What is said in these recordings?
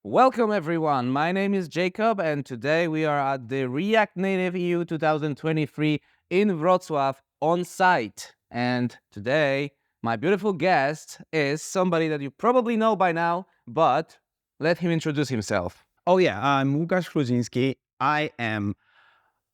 Welcome everyone, my name is Jacob and today we are at the React Native EU 2023 in Wrocław on site. And today my beautiful guest is somebody that you probably know by now, but let him introduce himself. Oh yeah, I'm Łukasz Chludziński. I am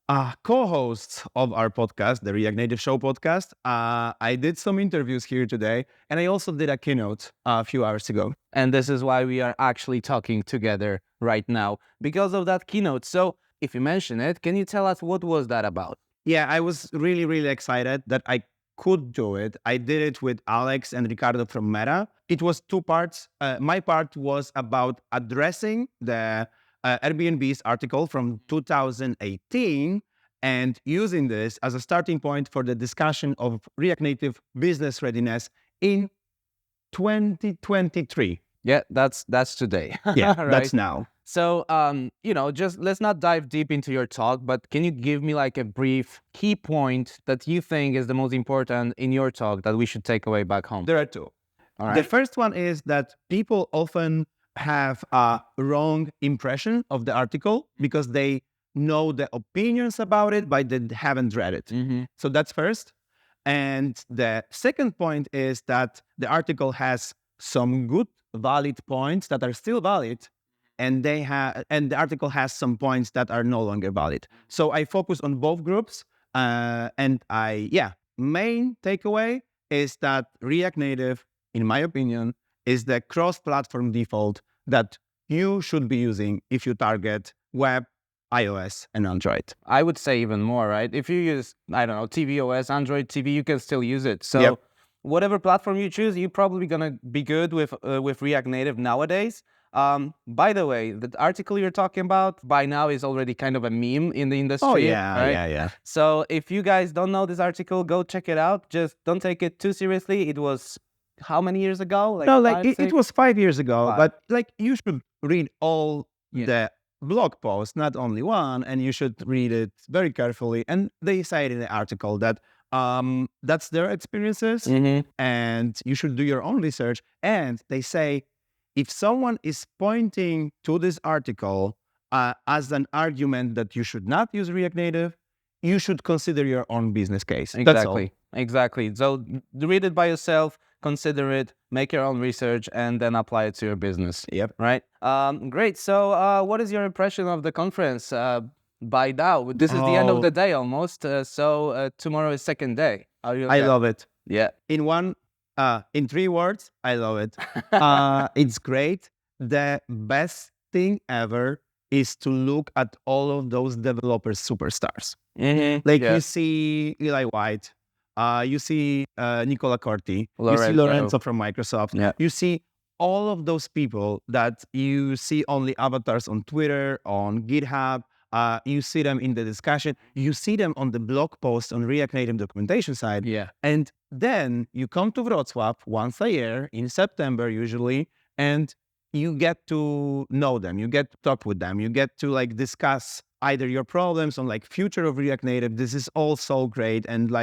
a co-host of our podcast, the React Native Show podcast. I did some interviews here today, and I also did a keynote a few hours ago. And this is why we are actually talking together right now, because of that keynote. So if you mention it, can you tell us what was that about? Yeah, I was really excited that I could do it. I did it with Alex and Ricardo from Meta. It was two parts. My part was about addressing the Airbnb's article from 2018 and using this as a starting point for the discussion of React Native business readiness in 2023. Yeah, that's today. Yeah, right? That's now. So, just let's not dive deep into your talk, but can you give me like a brief key point that you think is the most important in your talk that we should take away back home? There are two. All right. The first one is that people often have a wrong impression of the article because they know the opinions about it, but they haven't read it. Mm-hmm. So that's first. And the second point is that the article has some good, valid points that are still valid, and the article has some points that are no longer valid. So I focus on both groups, main takeaway is that React Native, in my opinion, is the cross-platform default that you should be using if you target web, iOS, and Android. I would say even more, right? If you use, tvOS, Android TV, you can still use it. So Yep. Whatever platform you choose, you're probably gonna be good with React Native nowadays. By the way, the article you're talking about by now is already kind of a meme in the industry. Oh yeah, right? yeah. So if you guys don't know this article, go check it out. Just don't take it too seriously. It was how many years ago? It was 5 years ago, 5. but you should read all Yeah. the blog posts, not only one, and you should read it very carefully. And they say in the article that that's their experiences, Mm-hmm. and you should do your own research. And they say if someone is pointing to this article as an argument that you should not use React Native, you should consider your own business case. That's all. Exactly. So read it by yourself, consider it, make your own research, and then apply it to your business. Yep. Right. Great. So what is your impression of the conference by now? This is the end of the day almost. So tomorrow is second day. I love it. Yeah. In 3 words, I love it. It's great. The best thing ever is to look at all of those developer superstars. Mm-hmm. You see Eli White, you see Nicola Corti, you see Lorenzo. Lorenzo from Microsoft. Yeah. You see all of those people that you see only avatars on Twitter, on GitHub. You see them in the discussion. You see them on the blog post on React Native documentation side. Yeah. And then you come to Wrocław once a year in September usually, and you get to know them. You get to talk with them. You get to discuss either your problems on future of React Native. This is all so great, and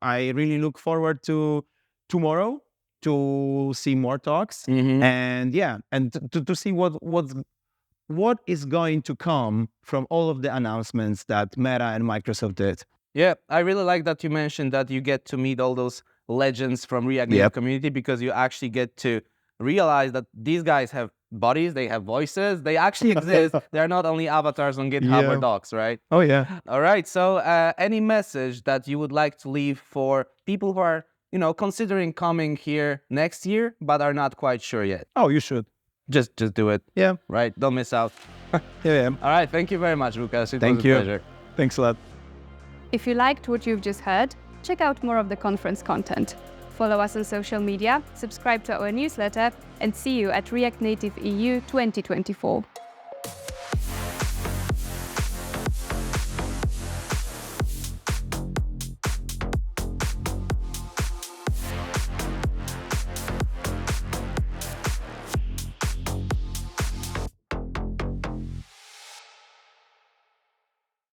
I really look forward to tomorrow to see more talks. Mm-hmm. And to see what is going to come from all of the announcements that Meta and Microsoft did. Yeah, I really like that you mentioned that you get to meet all those legends from React Native community, because you actually get to realize that these guys have bodies, they have voices, they actually exist. They're not only avatars on GitHub or Docs, right? Oh yeah. All right. So any message that you would like to leave for people who are, considering coming here next year, but are not quite sure yet? Oh, you should. Just do it. Yeah. Right. Don't miss out. Yeah. All right. Thank you very much, Łukasz. It Thank was you. a pleasure. Thanks a lot. If you liked what you've just heard, check out more of the conference content. Follow us on social media, subscribe to our newsletter, and see you at React Native EU 2024.